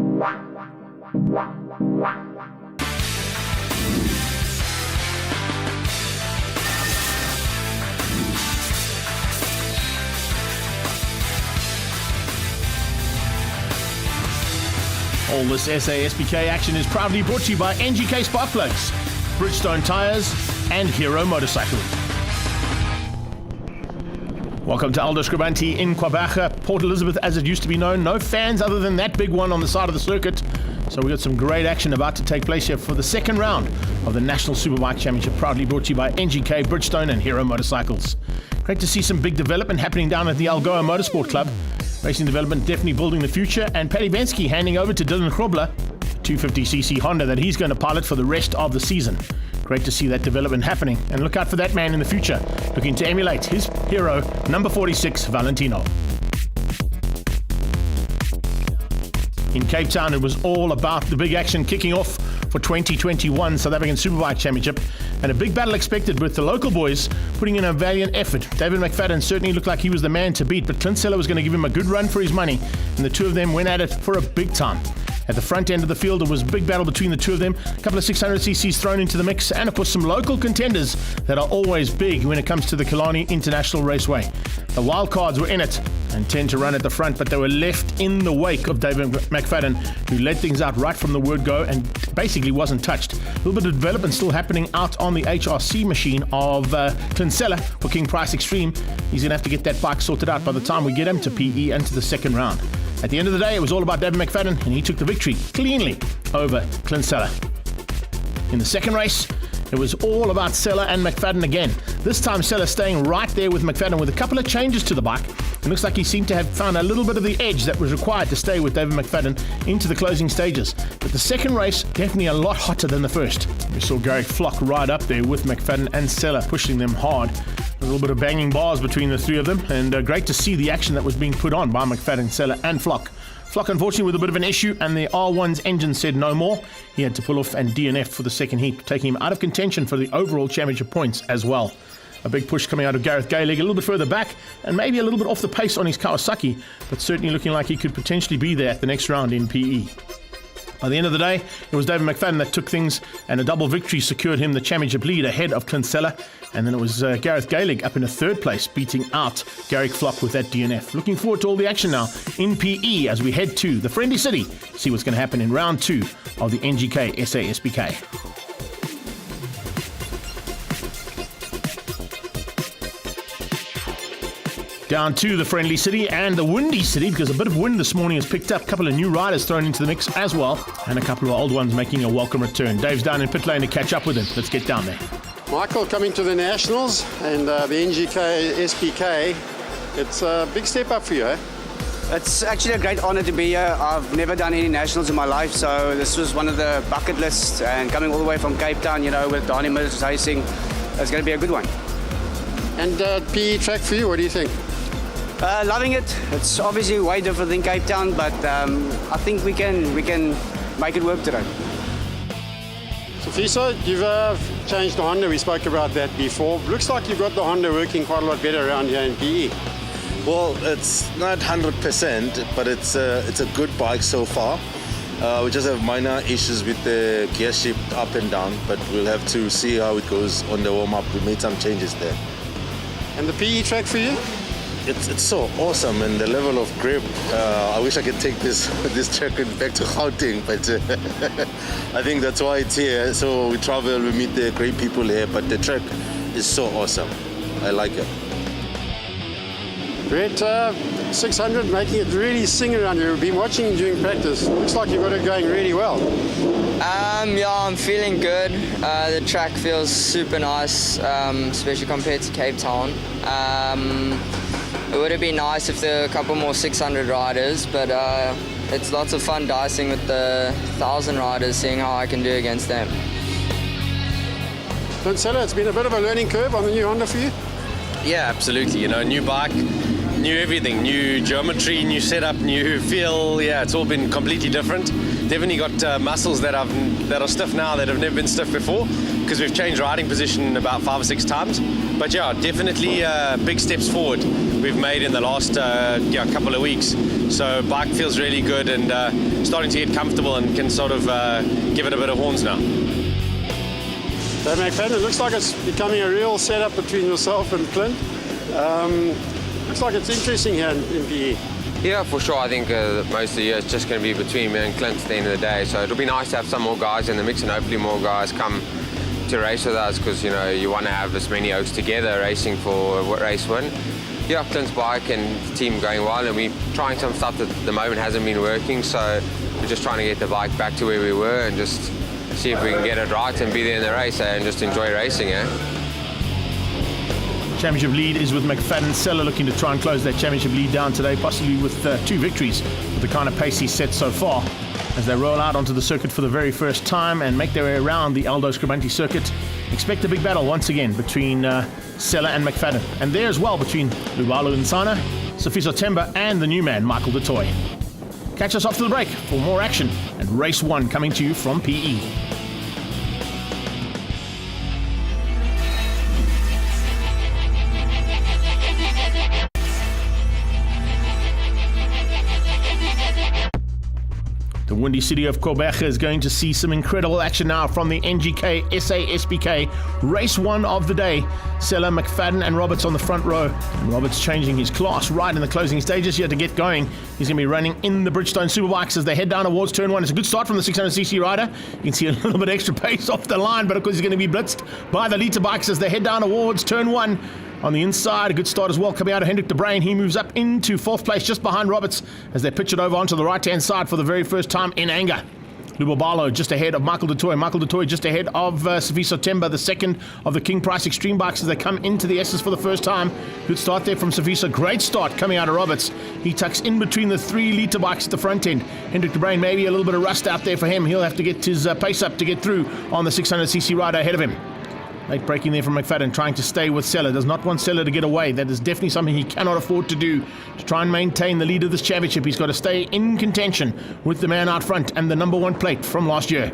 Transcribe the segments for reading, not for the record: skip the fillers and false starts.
All this SASBK action is proudly brought to you by NGK Spark Plugs, Bridgestone Tires, and Hero Motorcycles. Welcome to Aldo Scribante in Kwabacha, Port Elizabeth as it used to be known. No fans other than that big one on the side of the circuit. So we got some great action about to take place here for the second round of the National Superbike Championship, proudly brought to you by NGK, Bridgestone, and Hero Motorcycles. Great to see some big development happening down at the Algoa Motorsport Club. Racing development definitely building the future, and Paddy Bensky handing over to Dylan Grobler, 250cc Honda that he's going to pilot for the rest of the season. Great to see that development happening, and look out for that man in the future, looking to emulate his hero, number 46, Valentino. In Cape Town, it was all about the big action kicking off for 2021 South African Superbike Championship, and a big battle expected with the local boys putting in a valiant effort. David McFadden certainly looked like he was the man to beat, but Clint Seller was going to give him a good run for his money, and the two of them went at it for a big time. At the front end of the field, it was a big battle between the two of them. A couple of 600cc's thrown into the mix, and of course some local contenders that are always big when it comes to the Killarney International Raceway. The wild cards were in it and tend to run at the front, but they were left in the wake of David McFadden, who led things out right from the word go and basically wasn't touched. A little bit of development still happening out on the HRC machine of Clint Seller for King Price Extreme. He's going to have to get that bike sorted out by the time we get him to PE and to the second round. At the end of the day, it was all about David McFadden, and he took the victory cleanly over Clint Seller. In the second race, it was all about Seller and McFadden again. This time, Seller staying right there with McFadden with a couple of changes to the bike. It looks like he seemed to have found a little bit of the edge that was required to stay with David McFadden into the closing stages. But the second race, definitely a lot hotter than the first. We saw Garrick Flock right up there with McFadden and Seller, pushing them hard. A little bit of banging bars between the three of them, and great to see the action that was being put on by McFadden, Seller, and Flock. Flock, unfortunately, with a bit of an issue, and the R1's engine said no more. He had to pull off and DNF for the second heat, taking him out of contention for the overall championship points as well. A big push coming out of Gareth Gaelig, a little bit further back, and maybe a little bit off the pace on his Kawasaki, but certainly looking like he could potentially be there at the next round in PE. By the end of the day, it was David McFadden that took things, and a double victory secured him the championship lead ahead of Clint Seller. And then it was Gareth Gaelig up in a third place, beating out Garrick Flock with that DNF. Looking forward to all the action now in PE as we head to the Friendly City, see what's going to happen in round 2 of the NGK SASBK. Down to the Friendly City and the Windy City, because a bit of wind this morning has picked up. A couple of new riders thrown into the mix as well, and a couple of old ones making a welcome return. Dave's down in pit lane to catch up with him. Let's get down there. Michael, coming to the Nationals and the NGK SBK, it's a big step up for you, eh? It's actually a great honor to be here. I've never done any nationals in my life, so this was one of the bucket lists, and coming all the way from Cape Town, you know, with Donnie Mills racing, it's going to be a good one. And PE track for you, what do you think? Loving it. It's obviously way different than Cape Town, but I think we can make it work today. So Fiso, you've changed the Honda. We spoke about that before. Looks like you've got the Honda working quite a lot better around here in PE. Well, it's not 100%, but it's a good bike so far. We just have minor issues with the gear shift up and down, but we'll have to see how it goes on the warm-up. We made some changes there. And the PE track for you? It's so awesome, and the level of grip. I wish I could take this track back to Gauteng, but I think that's why it's here. So we travel, we meet the great people here, but the track is so awesome. I like it. Brett, 600, making it really sing around you. We've been watching during practice. Looks like you've got it going really well. Yeah, I'm feeling good. The track feels super nice, especially compared to Cape Town. It would have been nice if there were a couple more 600 riders, but it's lots of fun dicing with the 1,000 riders, seeing how I can do against them. Clint Seller, it's been a bit of a learning curve on the new Honda for you? Yeah, absolutely. You know, new bike, new everything, new geometry, new setup, new feel. Yeah, it's all been completely different. Definitely got muscles that are stiff now that have never been stiff before, because we've changed riding position about 5 or 6 times. But yeah, definitely big steps forward we've made in the last couple of weeks. So bike feels really good and starting to get comfortable and can sort of give it a bit of horns now. So McFadden, it looks like it's becoming a real setup between yourself and Clint. Looks like it's interesting here in PE. Yeah, for sure. I think most of the year it's just going to be between me and Clint at the end of the day. So it'll be nice to have some more guys in the mix and hopefully more guys come to race with us, because you want to have as many oaks together racing for a race win. Yeah, Clint's bike and the team going well, and we're trying some stuff that at the moment hasn't been working. So we're just trying to get the bike back to where we were and just see if we can get it right and be there in the race and just enjoy racing. Championship lead is with McFadden. Sella looking to try and close that championship lead down today, possibly with 2 victories with the kind of pace he's set so far. As they roll out onto the circuit for the very first time and make their way around the Aldo Scribante circuit, expect a big battle once again between Sella and McFadden. And there as well between Lubalo Nsana, Sifiso Temba and the new man, Michael Du Toit. Catch us after the break for more action and Race 1 coming to you from PE. The windy city of Quebec is going to see some incredible action now from the NGK SASBK Race 1 of the day. Sella, McFadden and Roberts on the front row. And Roberts changing his class right in the closing stages here to get going. He's going to be running in the Bridgestone Superbikes as they head down towards turn 1. It's a good start from the 600cc rider. You can see a little bit extra pace off the line, but of course he's going to be blitzed by the Lita bikes as they head down towards turn 1. On the inside, a good start as well coming out of Hendrik de Bruin. He moves up into 4th place just behind Roberts as they pitch it over onto the right-hand side for the very first time in anger. Lubobalo just ahead of Michael Du Toit. Michael Du Toit just ahead of Sifiso Temba, the second of the King Price Extreme bikes as they come into the S's for the first time. Good start there from Sifiso. Great start coming out of Roberts. He tucks in between the 3 Lita bikes at the front end. Hendrik de Bruin, maybe a little bit of rust out there for him. He'll have to get his pace up to get through on the 600cc rider ahead of him. Late braking there from McFadden, trying to stay with Sella. Does not want Sella to get away. That is definitely something he cannot afford to do. To try and maintain the lead of this championship, he's got to stay in contention with the man out front and the number 1 plate from last year.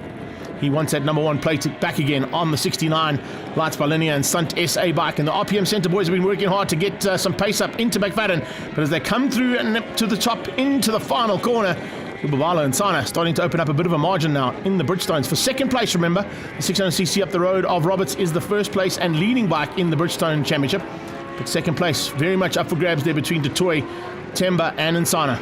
He wants that number 1 plate back again on the 69 Lights by Linear and Stunt SA bike. And the RPM Centre boys have been working hard to get some pace up into McFadden. But as they come through and to the top into the final corner, Lubalo and Sana starting to open up a bit of a margin now in the Bridgestones. For second place, remember, the 600cc up the road of Roberts is the first place and leading bike in the Bridgestone Championship. But second place, very much up for grabs there between Du Toit, Temba and Nsana.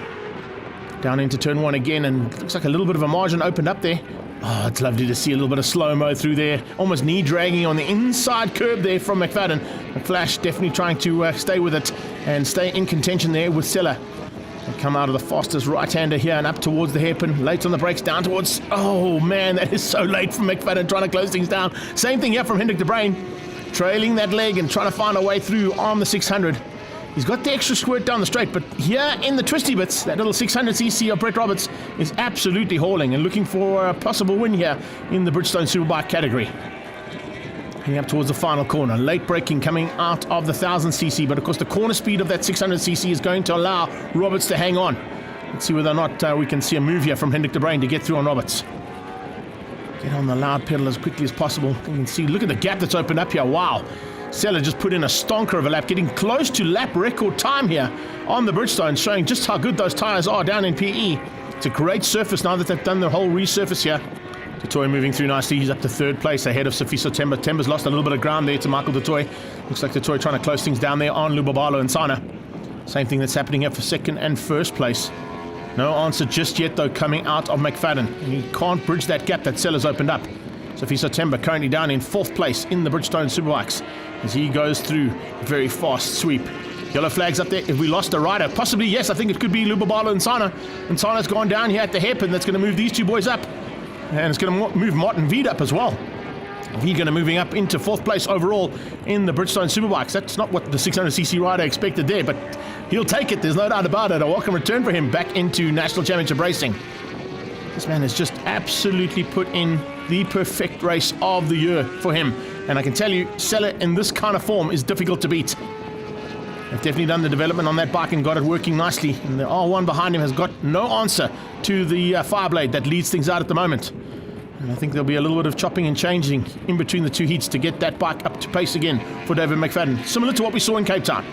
Down into turn 1 again, and looks like a little bit of a margin opened up there. Oh, it's lovely to see a little bit of slow-mo through there. Almost knee dragging on the inside curb there from McFadden. McFlash definitely trying to stay with it and stay in contention there with Sella. They come out of the fastest right-hander here and up towards the hairpin. Late on the brakes, down towards... Oh, man, that is so late from McFadden trying to close things down. Same thing here from Hendrik de Bruin. Trailing that leg and trying to find a way through on the 600. He's got the extra squirt down the straight, but here in the twisty bits, that little 600cc of Brett Roberts is absolutely hauling and looking for a possible win here in the Bridgestone Superbike category. Heading up towards the final corner. Late braking coming out of the 1000cc, but of course the corner speed of that 600cc is going to allow Roberts to hang on. Let's see whether or not we can see a move here from Hendrik de Bruin to get through on Roberts. Get on the loud pedal as quickly as possible. You can see, look at the gap that's opened up here. Wow. Sella just put in a stonker of a lap, getting close to lap record time here on the Bridgestone, showing just how good those tyres are down in PE. It's a great surface now that they've done the whole resurface here. Du Toit moving through nicely. He's up to 3rd place ahead of Sifiso Temba. Temba's lost a little bit of ground there to Michael Du Toit. Looks like Du Toit trying to close things down there on Lubobalo and Sana. Same thing that's happening here for 2nd and 1st place. No answer just yet though coming out of McFadden. And he can't bridge that gap that Sella's opened up. Sifiso Temba currently down in 4th place in the Bridgestone Superbikes as he goes through a very fast sweep. Yellow flags up there. If we lost a rider, possibly, yes, I think it could be Lubobalo and Sana. And Sana's gone down here at the hairpin. That's going to move these 2 boys up. And it's going to move Martin Veed up as well. Veed going to moving up into 4th place overall in the Bridgestone Superbikes. That's not what the 600cc rider expected there, but he'll take it. There's no doubt about it. A welcome return for him back into National Championship racing. This man has just absolutely put in the perfect race of the year for him. And I can tell you, Sella in this kind of form is difficult to beat. They've definitely done the development on that bike and got it working nicely. And the R1 behind him has got no answer to the Fireblade that leads things out at the moment. And I think there'll be a little bit of chopping and changing in between the two heats to get that bike up to pace again for David McFadden. Similar to what we saw in Cape Town.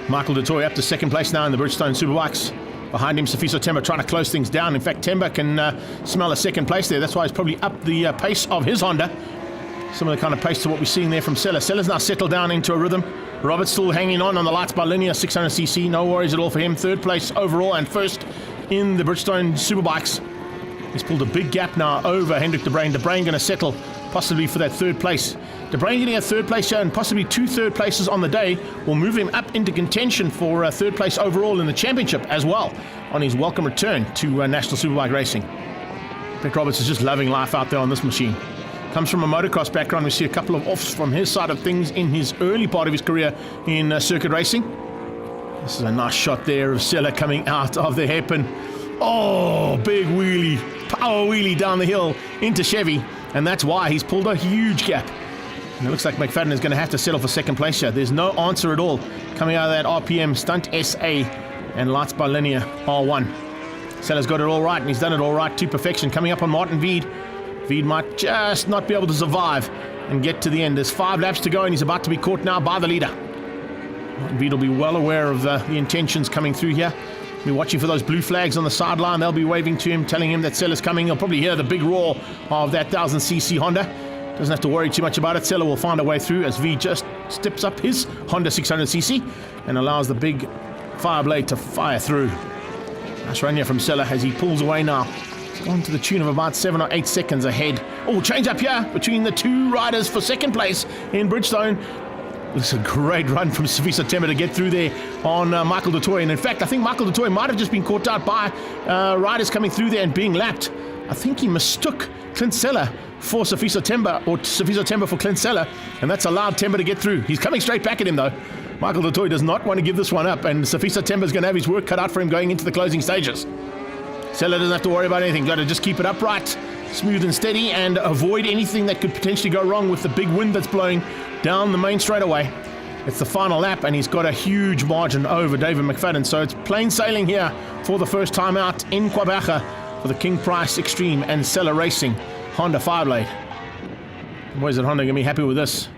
Michael du Toit up to second place now in the Bridgestone Superbikes. Behind him, Sifiso Temba trying to close things down. In fact, Temba can smell a second place there. That's why he's probably up the pace of his Honda. Similar kind of pace to what we're seeing there from Sella. Sella's now settled down into a rhythm. Robert's still hanging on the lights by linear, 600cc. No worries at all for him. Third place overall and first in the Bridgestone Superbikes. He's pulled a big gap now over Hendrik de Bruin. De Bruin going to settle possibly for that third place. De Bruin getting a third place here and possibly 2 third places on the day will move him up into contention for a third place overall in the championship as well on his welcome return to National Superbike Racing. Brett Roberts is just loving life out there on this machine. Comes from a motocross background. We see a couple of offs from his side of things in his early part of his career in circuit racing. This is a nice shot there of Sella coming out of the hairpin. Oh, big wheelie, power wheelie down the hill into Chevy, and that's why he's pulled a huge gap. And it looks like McFadden is going to have to settle for second place here. There's no answer at all coming out of that RPM Stunt SA and Lights by Linear R1. Sella's got it all right, and he's done it all right to perfection. Coming up on Martin Veed. Veed might just not be able to survive and get to the end. There's 5 laps to go, and he's about to be caught now by the leader. Martin Veed will be well aware of the intentions coming through here. Be watching for those blue flags on the sideline. They'll be waving to him, telling him that Sella's coming. He'll probably hear the big roar of that 1000cc Honda. Doesn't have to worry too much about it. Sella will find a way through as V just steps up his Honda 600cc and allows the big Fireblade to fire through. Nice run here from Sella as he pulls away now. It's gone to the tune of about 7 or 8 seconds ahead. Oh, change up here between the 2 riders for second place in Bridgestone. It's a great run from Sifiso Temba to get through there on Michael du Toit. And in fact, I think Michael du Toit might have just been caught out by riders coming through there and being lapped. I think he mistook Clint Sella for Sifiso Temba, or Sifiso Temba for Clint Sella, and that's allowed Temba to get through. He's coming straight back at him though. Michael du Toit does not want to give this one up, and Sifiso Temba is going to have his work cut out for him going into the closing stages. Sella doesn't have to worry about anything. Got to just keep it upright, smooth and steady, and avoid anything that could potentially go wrong with the big wind that's blowing down the main straightaway. It's the final lap, and he's got a huge margin over David McFadden. So it's plain sailing here for the first time out in Kwabacha for the King Price Extreme and Sella Racing Honda Fireblade. Boys at Honda are going to be happy with this.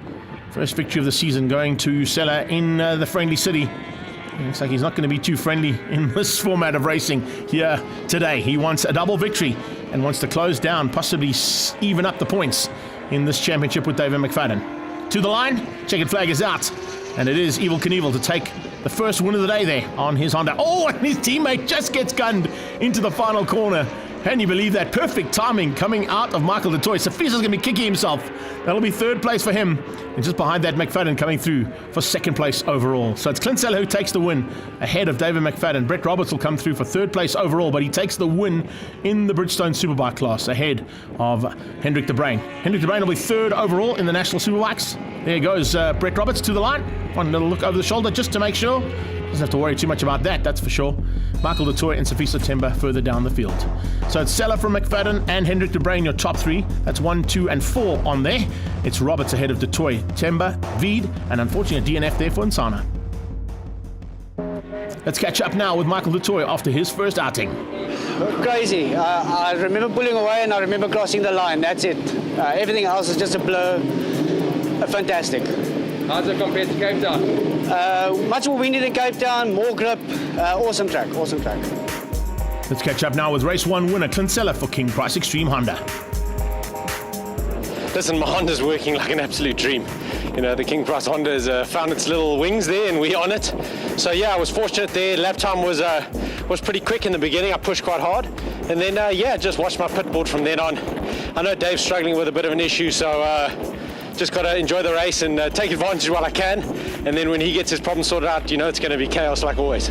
First victory of the season going to Sella in the friendly city. It looks like he's not going to be too friendly in this format of racing here today. He wants a double victory and wants to close down, possibly even up the points in this championship with David McFadden. To the line, checkered flag is out, and it is Evel Knievel to take the first win of the day there on his Honda. Oh, and his teammate just gets gunned into the final corner. Can you believe that? Perfect timing coming out of Michael du Toit. Sifiso's going to be kicking himself. That'll be third place for him. And just behind that, McFadden coming through for second place overall. So it's Clint Sella who takes the win ahead of David McFadden. Brett Roberts will come through for third place overall, but he takes the win in the Bridgestone Superbike class ahead of Hendrik de Bruin. Hendrik de Bruin will be third overall in the National Superbikes. There goes Brett Roberts to the line. One little look over the shoulder just to make sure. Doesn't have to worry too much about that, that's for sure. Michael du Toit and Sifiso Temba further down the field. So it's Sella from McFadden and Hendrik de Bruin, your top 3. That's 1, 2, and 4 on there. It's Roberts ahead of du Toit, Temba, Veed, and unfortunately a DNF there for Nsana. Let's catch up now with Michael du Toit after his first outing. Crazy. I remember pulling away and I remember crossing the line. That's it. Everything else is just a blur. Fantastic. How's it compared to Cape Town? Much more windy than Cape Town, more grip. Awesome track. Let's catch up now with race 1 winner Clint Sella for King Price Extreme Honda. Listen, my Honda's working like an absolute dream. You know, the King Price Honda has found its little wings there, and we're on it. So yeah, I was fortunate there. Lap time was pretty quick in the beginning. I pushed quite hard, and then just watched my pit board from then on. I know Dave's struggling with a bit of an issue, so just got to enjoy the race and take advantage while I can. And then when he gets his problem sorted out, you know, it's going to be chaos like always.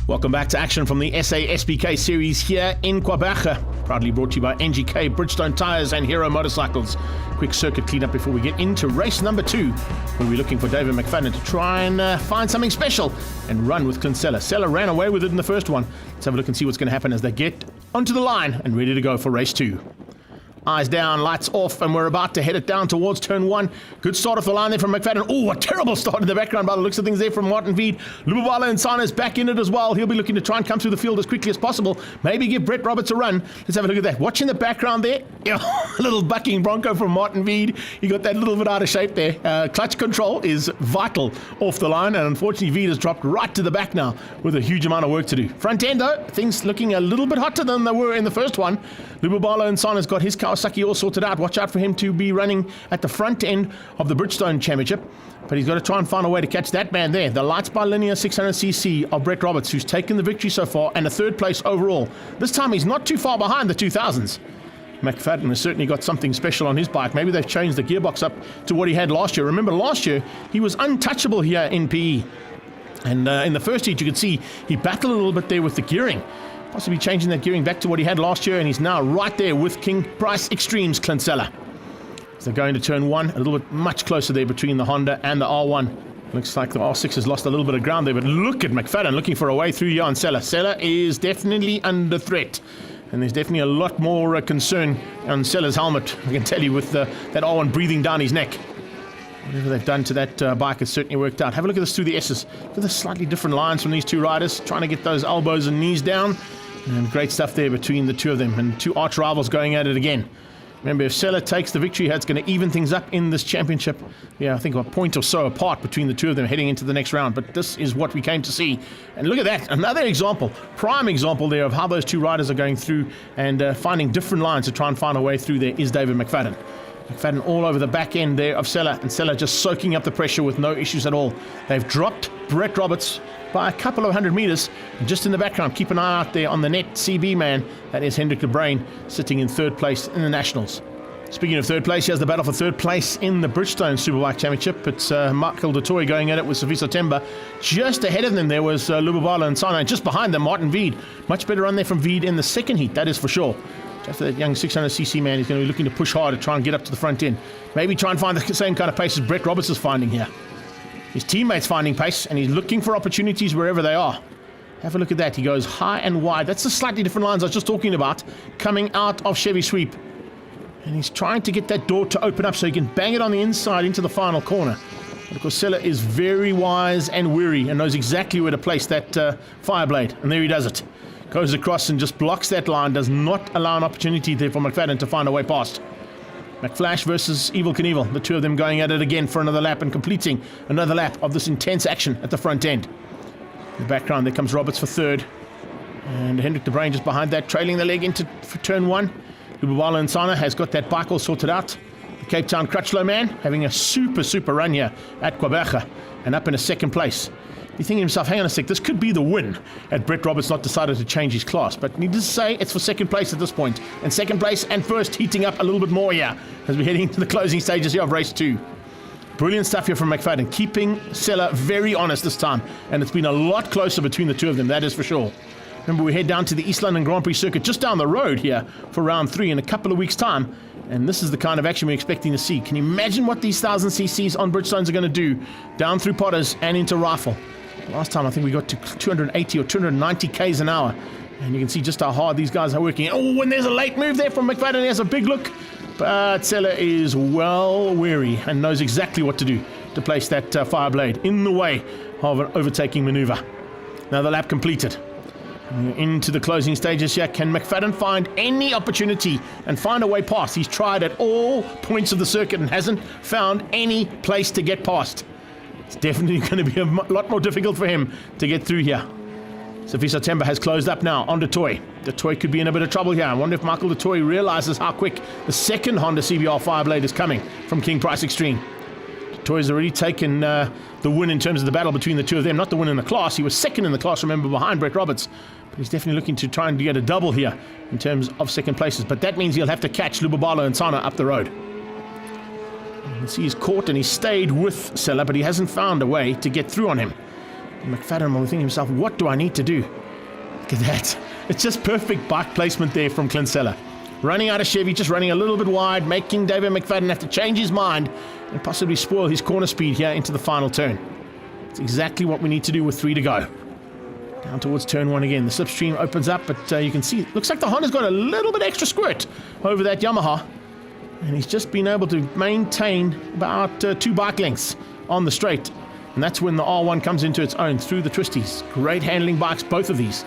Welcome back to action from the SA SBK series here in Kwabacha. Proudly brought to you by NGK, Bridgestone Tires and Hero Motorcycles. Quick circuit cleanup before we get into race number 2, where we're looking for David McFadden to try and find something special and run with Clint Sella. Sella ran away with it in the first one. Let's have a look and see what's going to happen as they get onto the line and ready to go for race 2. Eyes down, lights off, and we're about to head it down towards turn 1. Good start off the line there from McFadden. Oh, a terrible start in the background by the looks of things there from Martin Veed. Lubabala and Sana's back in it as well. He'll be looking to try and come through the field as quickly as possible. Maybe give Brett Roberts a run. Let's have a look at that. Watch in the background there. A little bucking bronco from Martin Veed. He got that little bit out of shape there. Clutch control is vital off the line, and unfortunately Veed has dropped right to the back now with a huge amount of work to do. Front end though, things looking a little bit hotter than they were in the first one. Lubabala and Sana's got his Kawasaki all sorted out. Watch out for him to be running at the front end of the Bridgestone Championship. But he's got to try and find a way to catch that man there. The Lights by Linear 600cc of Brett Roberts, who's taken the victory so far and a third place overall. This time he's not too far behind the 2000s. McFadden has certainly got something special on his bike. Maybe they've changed the gearbox up to what he had last year. Remember, last year he was untouchable here in PE. And in the first heat, you could see he battled a little bit there with the gearing. Possibly changing that gearing back to what he had last year, and he's now right there with King Price Extremes Clint Seller. So they're going to turn 1, a little bit much closer there between the Honda and the R1. Looks like the R6 has lost a little bit of ground there, but look at McFadden looking for a way through here on Seller. Seller is definitely under threat, and there's definitely a lot more concern on Seller's helmet, I can tell you, with that R1 breathing down his neck. Whatever they've done to that bike has certainly worked out. Have a look at this through the S's. Look at the slightly different lines from these two riders, trying to get those elbows and knees down. And great stuff there between the two of them, and two arch rivals going at it again. Remember, if Seller takes the victory, it's going to even things up in this championship. Yeah, I think a point or so apart between the two of them heading into the next round. But this is what we came to see. And look at that, another example, prime example there of how those two riders are going through and finding different lines to try and find a way through there is David McFadden. McFadden all over the back end there of Seller, and Seller just soaking up the pressure with no issues at all. They've dropped Brett Roberts by a couple of 100 meters. And just in the background, keep an eye out there on the net CB man. That is Hendrik de Bruin sitting in third place in the Nationals. Speaking of third place, he has the battle for third place in the Bridgestone Superbike Championship. It's Michael de Toy going at it with Sifiso Temba. Just ahead of them there was Lubabala and Sana, and just behind them Martin Veed. Much better run there from Veed in the second heat, that is for sure. After that young 600cc man, he's going to be looking to push hard to try and get up to the front end. Maybe try and find the same kind of pace as Brett Roberts is finding here. His teammates finding pace, and he's looking for opportunities wherever they are. Have a look at that. He goes high and wide. That's the slightly different lines I was just talking about coming out of Chevy Sweep. And he's trying to get that door to open up so he can bang it on the inside into the final corner. But of course, Seller is very wise and wary and knows exactly where to place that Fireblade. And there he does it. Goes across and just blocks that line. Does not allow an opportunity there for McFadden to find a way past. McFlash versus Evil Knievel. The two of them going at it again for another lap and completing another lap of this intense action at the front end. In the background, there comes Roberts for third. And Hendrik de Bruin just behind that, trailing the leg into turn 1. Lubabala and Sana has got that bike all sorted out. The Cape Town Crutchlow man having a super run here at Quebec and up in a second place. You're thinking to himself, hang on a sec, this could be the win had Brett Roberts not decided to change his class. But needless to say, it's for second place at this point. And second place and first heating up a little bit more here as we're heading into the closing stages here of race 2. Brilliant stuff here from McFadden, keeping Seller very honest this time. And it's been a lot closer between the two of them, that is for sure. Remember, we head down to the East London Grand Prix circuit just down the road here for round 3 in a couple of weeks' time. And this is the kind of action we're expecting to see. Can you imagine what these 1000cc's on Bridgestones are going to do down through Potters and into Rifle? Last time I think we got to 280 or 290 k's an hour. And you can see just how hard these guys are working. Oh, and there's a late move there from McFadden. There's a big look. But Seller is well wary and knows exactly what to do to place that Fireblade in the way of an overtaking maneuver. Another lap completed. Into the closing stages here. Can McFadden find any opportunity and find a way past? He's tried at all points of the circuit and hasn't found any place to get past. It's definitely going to be a lot more difficult for him to get through here. Sifiso Temba has closed up now on De Toy. De Toy could be in a bit of trouble here. I wonder if Michael De Toy realizes how quick the second Honda CBR Fireblade is coming from King Price Extreme. De Toy's already taken the win in terms of the battle between the two of them. Not the win in the class. He was second in the class, remember, behind Brett Roberts. But he's definitely looking to try and get a double here in terms of second places. But that means he'll have to catch Lubabala and Sana up the road. You can see he's caught and he's stayed with Seller, but he hasn't found a way to get through on him. And McFadden will think to himself, what do I need to do? Look at that. It's just perfect bike placement there from Clint Seller. Running out of Chevy, just running a little bit wide, making David McFadden have to change his mind and possibly spoil his corner speed here into the final turn. It's exactly what we need to do with 3 to go. Down towards turn 1 again. The slipstream opens up, but you can see, looks like the Honda's got a little bit extra squirt over that Yamaha. And he's just been able to maintain about 2 bike lengths on the straight. And that's when the R1 comes into its own through the twisties. Great handling bikes, both of these.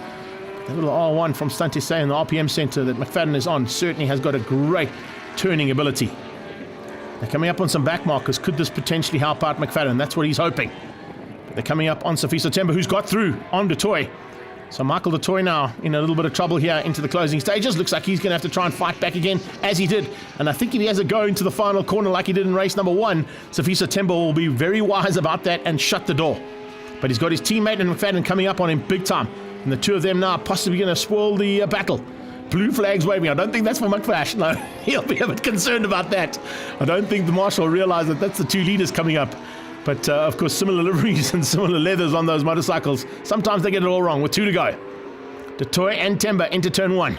The little R1 from Stunt SA and the RPM Centre that McFadden is on certainly has got a great turning ability. They're coming up on some back markers. Could this potentially help out McFadden? That's what he's hoping. But they're coming up on Sifiso Themba, who's got through on Du Toit. So Michael Du Toit now in a little bit of trouble here into the closing stages. Looks like he's going to have to try and fight back again, as he did. And I think if he has a go into the final corner like he did in race number 1, Sifiso Themba will be very wise about that and shut the door. But he's got his teammate and McFadden coming up on him big time. And the two of them now possibly going to spoil the battle. Blue flags waving. I don't think that's for McFlash. No, he'll be a bit concerned about that. I don't think the marshal will realize that that's the 2 leaders coming up. But, of course, similar liveries and similar leathers on those motorcycles. Sometimes they get it all wrong with 2 to go. Du Toit and Themba into turn 1.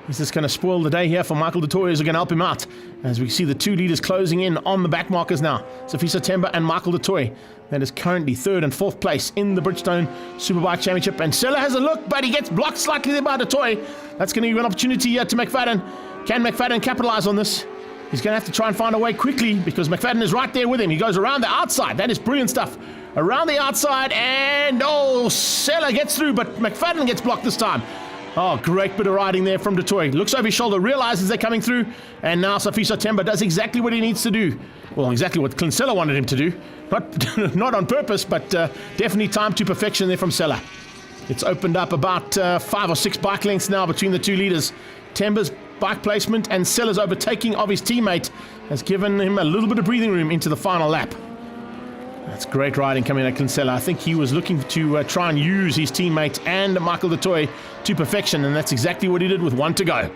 Is this going to spoil the day here for Michael Du Toit? Is it going to help him out? As we see the 2 leaders closing in on the back markers now. Sifiso Themba and Michael Du Toit. That is currently 3rd and 4th place in the Bridgestone Superbike Championship. And Sella has a look, but he gets blocked slightly there by Du Toit. That's going to give an opportunity here to McFadden. Can McFadden capitalize on this? He's going to have to try and find a way quickly because McFadden is right there with him. He goes around the outside. That is brilliant stuff. Around the outside, and Sella gets through, but McFadden gets blocked this time. Oh, great bit of riding there from Du Toit. Looks over his shoulder, realizes they're coming through, and now Sifiso Themba does exactly what he needs to do. Well, exactly what Clint Sella wanted him to do. Not on purpose, but definitely time to perfection there from Sella. It's opened up about 5 or 6 bike lengths now between the 2 leaders. Themba's bike placement and Sella's overtaking of his teammate has given him a little bit of breathing room into the final lap. That's great riding coming out of Kinsella. I think he was looking to try and use his teammate and Michael Du Toit to perfection, and that's exactly what he did with 1 to go.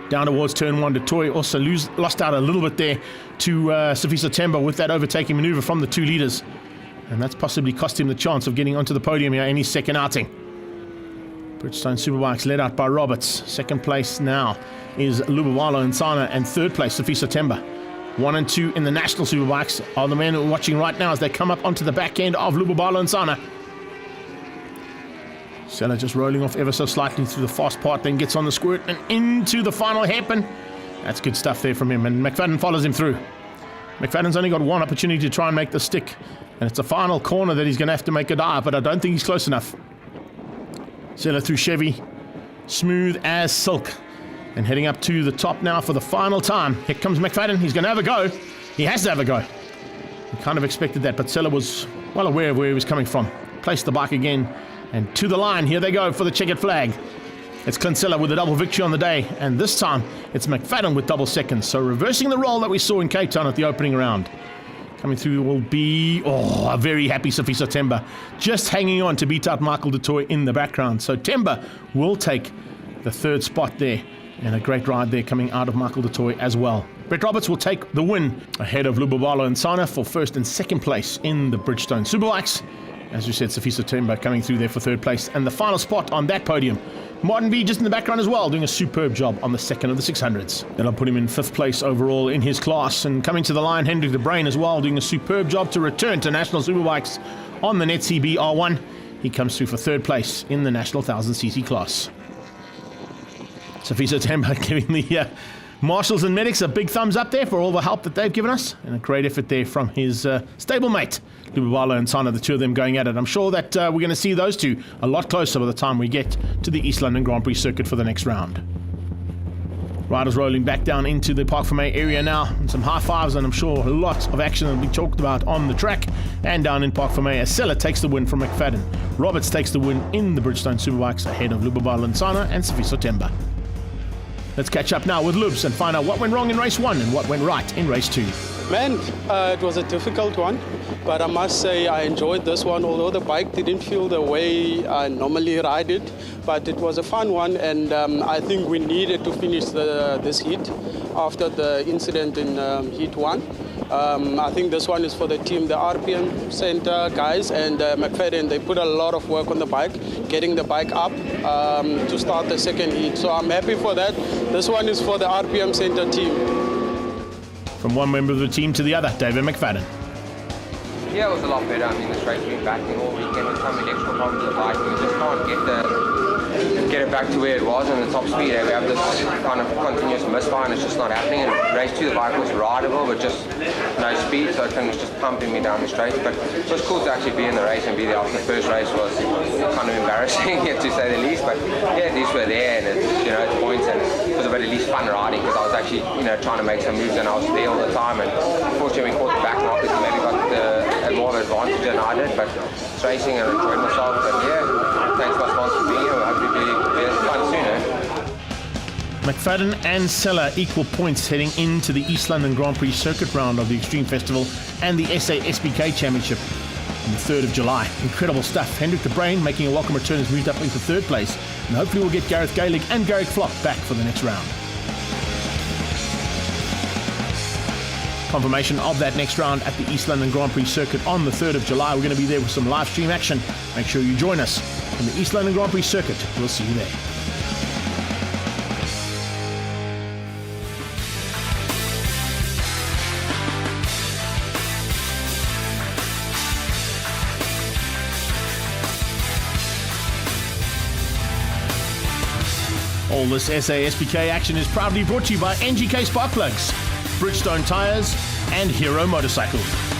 Down towards turn 1, Du Toit also lost out a little bit there to Sifiso Themba with that overtaking maneuver from the 2 leaders. And that's possibly cost him the chance of getting onto the podium here in his second outing. Bridgestone Superbikes led out by Roberts. Second place now is Lubabalo Nsana, and third place Sifiso Themba. 1 and 2 in the National Superbikes are the men watching right now as they come up onto the back end of Lubabalo Nsana. Sella just rolling off ever so slightly through the fast part, then gets on the squirt and into the final hairpin. That's good stuff there from him, and McFadden follows him through. McFadden's only got 1 opportunity to try and make the stick, and it's a final corner that he's going to have to make a dive, but I don't think he's close enough. Sella through Chevy, smooth as silk. And heading up to the top now for the final time. Here comes McFadden. He's going to have a go. He has to have a go. He kind of expected that, but Sella was well aware of where he was coming from. Placed the bike again, and to the line. Here they go for the checkered flag. It's Clint Sella with a double victory on the day, and this time it's McFadden with double seconds. So reversing the role that we saw in Cape Town at the opening round. Coming through will be, a very happy Sifiso Themba. Just hanging on to beat out Michael Du Toit in the background. So Themba will take the 3rd spot there. And a great ride there coming out of Michael Du Toit as well. Brett Roberts will take the win ahead of Lubabalo Nsana for 1st and 2nd place in the Bridgestone Superbikes. As we said, Sifiso Themba coming through there for 3rd place. And the final spot on that podium, Martin B just in the background as well, doing a superb job on the 2nd of the 600s. That'll put him in 5th place overall in his class. And coming to the line, Hendrik de Bruin as well, doing a superb job to return to National Superbikes on the Net CB R1. He comes through for 3rd place in the National 1000cc class. Sifiso Themba giving the marshals and medics a big thumbs up there for all the help that they've given us, and a great effort there from his stablemate Lubabalo and Nsana, the 2 of them going at it. I'm sure that we're going to see those 2 a lot closer by the time we get to the East London Grand Prix circuit for the next round. Riders rolling back down into the Park Fermé area now, and some high fives, and I'm sure a lot of action will be talked about on the track and down in Park Fermé as Sella takes the win from McFadden. Roberts takes the win in the Bridgestone Superbikes ahead of Lubabalo Nsana and Sifiso Themba. Let's catch up now with Lubs and find out what went wrong in race 1 and what went right in race 2. Man, it was a difficult one, but I must say I enjoyed this one, although the bike didn't feel the way I normally ride it, but it was a fun one, and I think we needed to finish this heat after the incident in heat 1. I think this one is for the team, the RPM Center guys and McFadden. They put a lot of work on the bike, getting the bike up to start the second heat. So I'm happy for that. This one is for the RPM Center team. From one member of the team to the other, David McFadden. Yeah, it was a lot better. I mean, the straight's been battling all weekend with so many extra problems with the bike. We just can't get it back to where it was in the top speed. We have this kind of continuous misfire and it's just not happening. And race 2, the bike was rideable, but just no speed, so it was just pumping me down the straight. But it was cool to actually be in the race and be there after the first race was kind of embarrassing, to say the least. But yeah, at least we're there and it's, it's points and it was about at least fun riding because I was actually, trying to make some moves and I was there all the time. And unfortunately, we caught the back markers and maybe got more of an advantage than I did. But it's racing and enjoying myself. And yeah, thanks to my sponsor for being here. I hope it'll be fun soon. McFadden and Seller equal points heading into the East London Grand Prix circuit round of the Extreme Festival and the SA SBK Championship on the 3rd of July. Incredible stuff. Hendrik de Bruin making a welcome return has moved up into 3rd place, and hopefully we'll get Gareth Gaelic and Garrick Flock back for the next round. Confirmation of that next round at the East London Grand Prix circuit on the 3rd of July. We're going to be there with some live stream action. Make sure you join us on the East London Grand Prix circuit. We'll see you there. All this SASBK action is proudly brought to you by NGK Spark Plugs, Bridgestone Tyres and Hero Motorcycles.